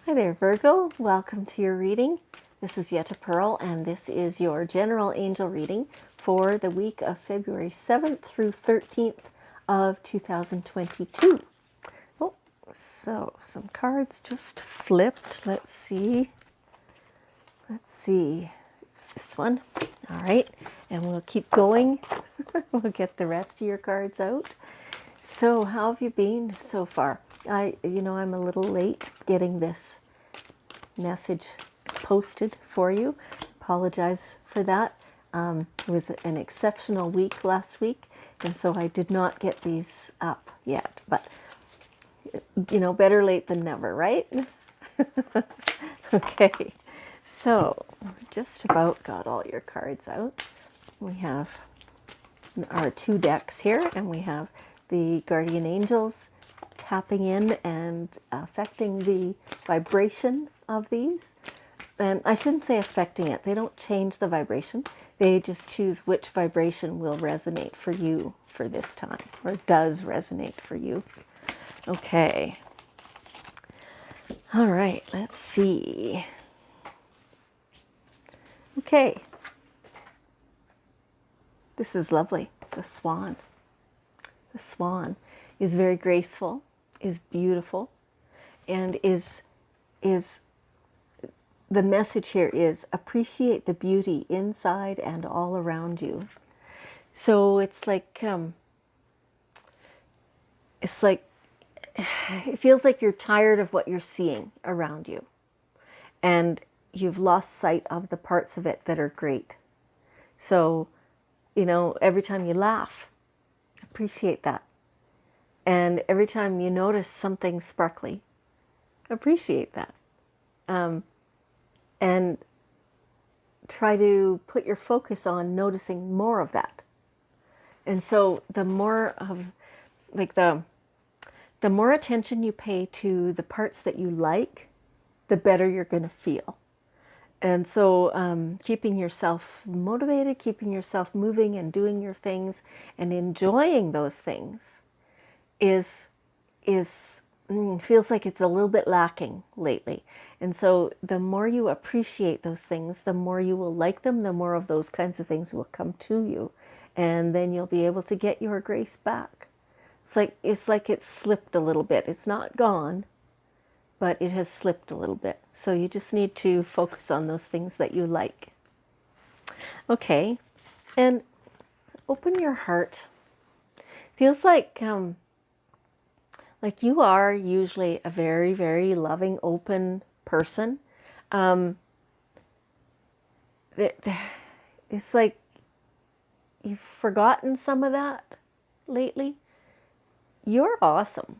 Hi there, Virgo. Welcome to your reading. This is Yetta Pearl, and this is your general angel reading for the week of February 7th through 13th of 2022. Oh, so some cards just flipped. Let's see. It's this one. All right, and we'll keep going. We'll get the rest of your cards out. So, how have you been so far? I'm a little late getting this message posted for you. Apologize for that. It was an exceptional week last week, and so I did not get these up yet. But, better late than never, right? Okay, so just about got all your cards out. We have our two decks here, and we have the guardian angels tapping in and affecting the vibration of these. And I shouldn't say affecting it. They don't change the vibration. They just choose which vibration will resonate for you for this time, or does resonate for you. Okay. All right, let's see. Okay. This is lovely. The Swan. The Swan is very graceful, is beautiful, and is the message here is appreciate the beauty inside and all around you. So it's like it feels like you're tired of what you're seeing around you, and you've lost sight of the parts of it that are great. So, every time you laugh, appreciate that. And every time you notice something sparkly, appreciate that. And try to put your focus on noticing more of that. And so the more attention you pay to the parts that you like, the better you're going to feel. And so keeping yourself motivated, keeping yourself moving and doing your things and enjoying those things feels like it's a little bit lacking lately. And so the more you appreciate those things, the more you will like them, the more of those kinds of things will come to you. And then you'll be able to get your grace back. It's like it's slipped a little bit. It's not gone, but it has slipped a little bit. So you just need to focus on those things that you like. Okay, and open your heart. Feels like you are usually a very, very loving, open person. It's like you've forgotten some of that lately. You're awesome.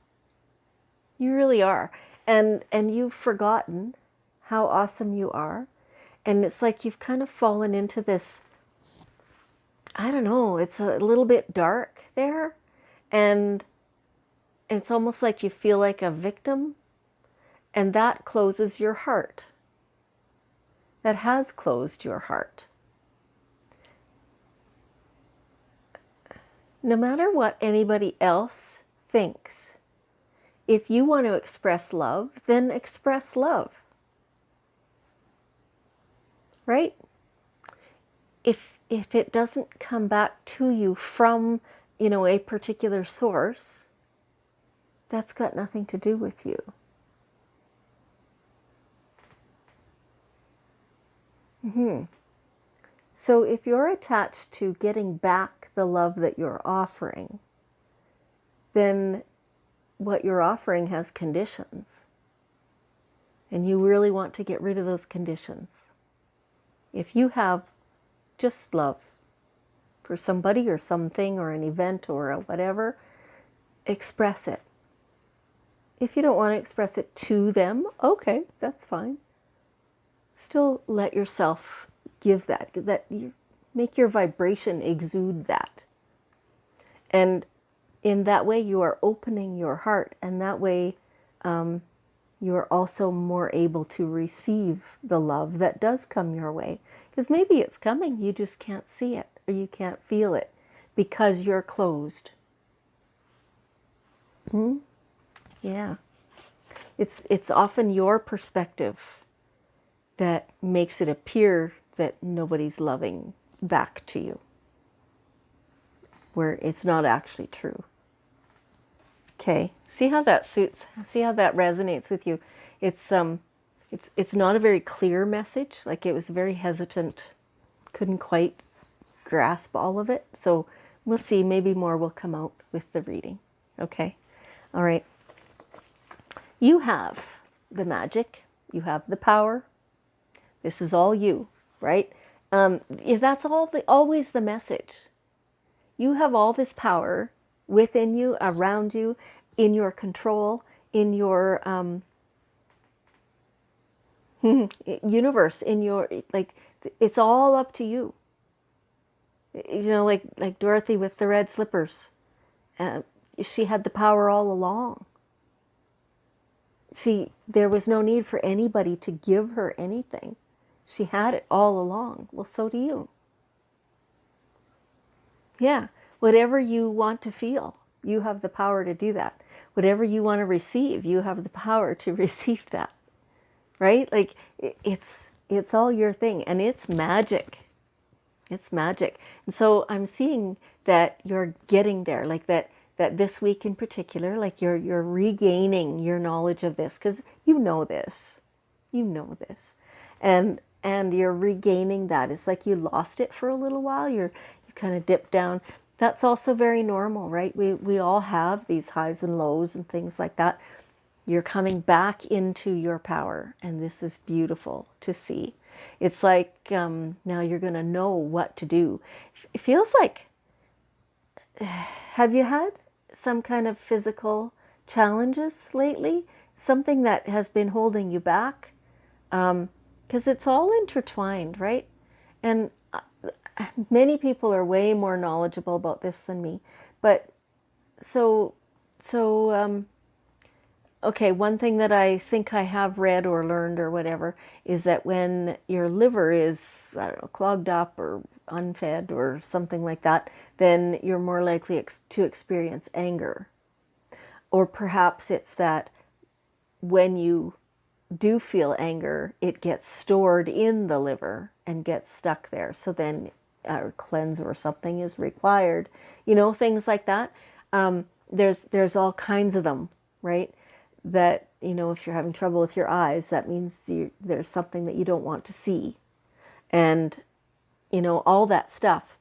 You really are. And you've forgotten how awesome you are. And it's like you've kind of fallen into this, I don't know, it's a little bit dark there. And it's almost like you feel like a victim. And that closes your heart. That has closed your heart. No matter what anybody else thinks, if you want to express love, then express love. Right? If it doesn't come back to you from, a particular source, that's got nothing to do with you. So if you're attached to getting back the love that you're offering, then what you're offering has conditions. And you really want to get rid of those conditions. If you have just love for somebody or something or an event or a whatever, express it. If you don't want to express it to them, okay, that's fine. Still let yourself give that you make your vibration exude that. And in that way you are opening your heart, and that way you are also more able to receive the love that does come your way. Because maybe it's coming, you just can't see it or you can't feel it because you're closed. Yeah. It's often your perspective that makes it appear that nobody's loving back to you, where it's not actually true. Okay, see how that suits, see how that resonates with you. It's not a very clear message, like it was very hesitant, couldn't quite grasp all of it. So we'll see, maybe more will come out with the reading. Okay, all right. You have the magic, you have the power. This is all you, right? That's always the message. You have all this power within you, around you, in your control, in your universe, in your, like, it's all up to you. You know, like Dorothy with the red slippers. She had the power all along. There was no need for anybody to give her anything. She had it all along. Well, so do you. Yeah, whatever you want to feel, you have the power to do that. Whatever you want to receive, you have the power to receive that. Right? Like it's all your thing, and it's magic. It's magic. And so I'm seeing that you're getting there, like that this week in particular, like you're regaining your knowledge of this, because you know this. You know this. And you're regaining that. It's like you lost it for a little while. You kind of dipped down. That's also very normal, right? We all have these highs and lows and things like that. You're coming back into your power, and this is beautiful to see. It's like now you're going to know what to do. It feels like, have you had some kind of physical challenges lately? Something that has been holding you back? Because it's all intertwined, right? And many people are way more knowledgeable about this than me. But okay, one thing that I think I have read or learned or whatever is that when your liver is, I don't know, clogged up or unfed or something like that, then you're more likely to experience anger. Or perhaps it's that when you do feel anger, it gets stored in the liver and gets stuck there. So then a cleanse or something is required. You know, things like that. There's all kinds of them, right? That, you know, if you're having trouble with your eyes, that means there's something that you don't want to see. And, you know, all that stuff.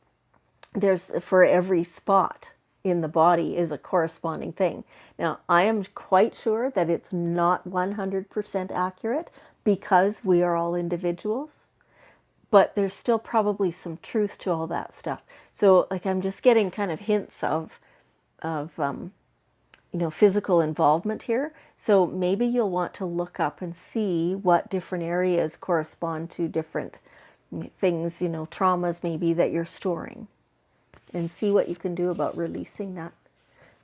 There's, for every spot in the body is a corresponding thing. Now, I am quite sure that it's not 100% accurate because we are all individuals, but there's still probably some truth to all that stuff. So, like, I'm just getting kind of hints of you know, physical involvement here. So maybe you'll want to look up and see what different areas correspond to different things, you know, traumas maybe that you're storing, and see what you can do about releasing that.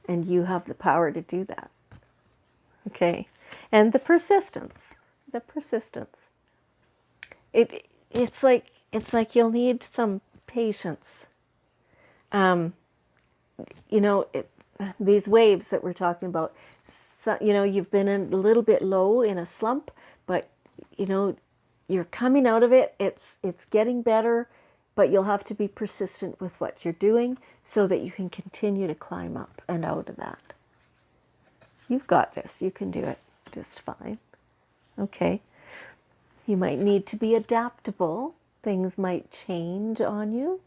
And you have the power to do that. Okay. And the persistence. It's like you'll need some patience. You know, these waves that we're talking about, so, you know, you've been a little bit low in a slump, but, you know, you're coming out of it. It's getting better, but you'll have to be persistent with what you're doing so that you can continue to climb up and out of that. You've got this. You can do it just fine. Okay. You might need to be adaptable. Things might change on you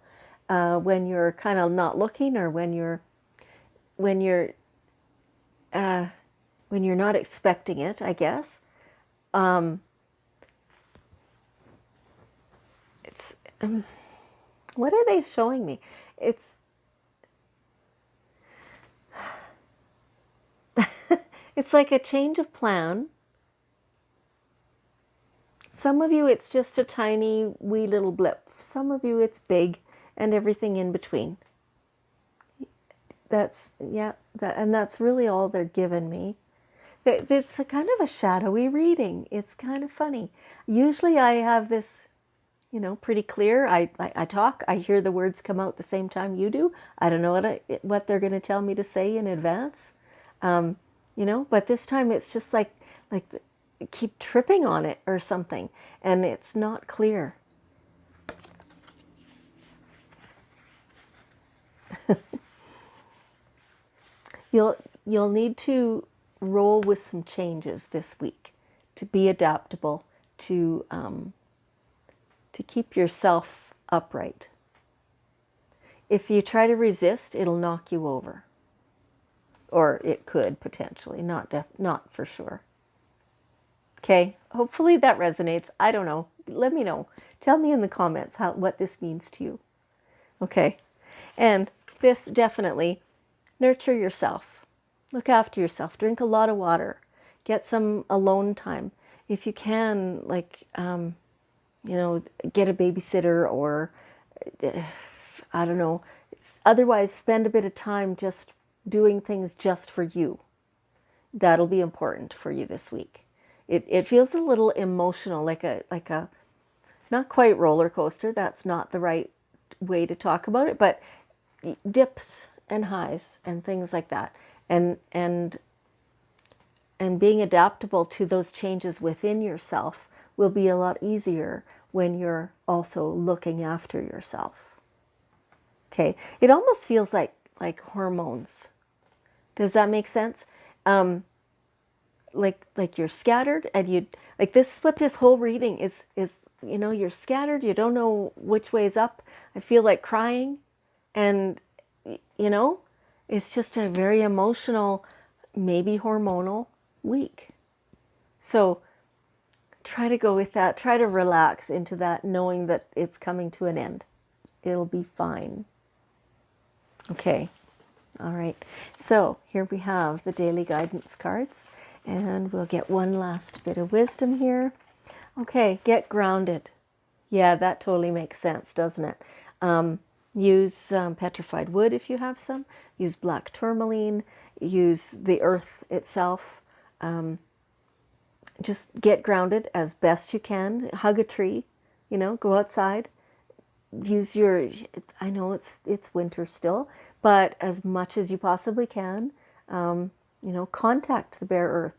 when you're kind of not looking, or when you're not expecting it, I guess. It's what are they showing me? It's it's like a change of plan. Some of you, it's just a tiny, wee little blip. Some of you, it's big, and everything in between. That's, yeah, and that's really all they're giving me. It's a kind of a shadowy reading. It's kind of funny. Usually I have this, you know, pretty clear. I talk, I hear the words come out the same time you do. I don't know what they're going to tell me to say in advance. You know, but this time it's just like like keep tripping on it or something, and it's not clear. You'll need to roll with some changes this week to be adaptable, to keep yourself upright. If you try to resist, it'll knock you over, or it could potentially, not for sure. Okay, hopefully that resonates. I don't know. Let me know. Tell me in the comments what this means to you. Okay, and this definitely, nurture yourself. Look after yourself. Drink a lot of water. Get some alone time. If you can, like, get a babysitter, or, I don't know. Otherwise, spend a bit of time just doing things just for you. That'll be important for you this week. It feels a little emotional, like a not quite roller coaster. That's not the right way to talk about it, but dips and highs and things like that, and being adaptable to those changes within yourself will be a lot easier when you're also looking after yourself. Okay, it almost feels like hormones. Does that make sense? Like you're scattered, and you like this. What this whole reading is you're scattered. You don't know which way is up. I feel like crying, and it's just a very emotional, maybe hormonal week. So try to go with that. Try to relax into that, knowing that it's coming to an end. It'll be fine. Okay. All right. So here we have the daily guidance cards, and we'll get one last bit of wisdom here. Okay. Get grounded. Yeah, that totally makes sense, doesn't it? Use petrified wood if you have some. Use black tourmaline. Use the earth itself. Just get grounded as best you can. Hug a tree. Go outside. Use your. I know it's winter still, but as much as you possibly can, contact the bare earth.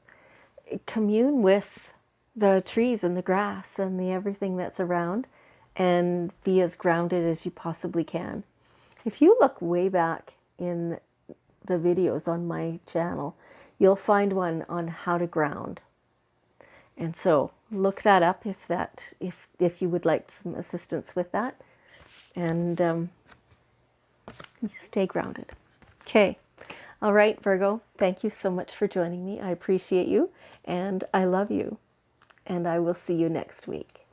Commune with the trees and the grass and the everything that's around, and be as grounded as you possibly can. If you look way back in the videos on my channel, you'll find one on how to ground. And so look that up if you would like some assistance with that, and stay grounded. Okay. All right, Virgo, thank you so much for joining me. I appreciate you, and I love you, and I will see you next week.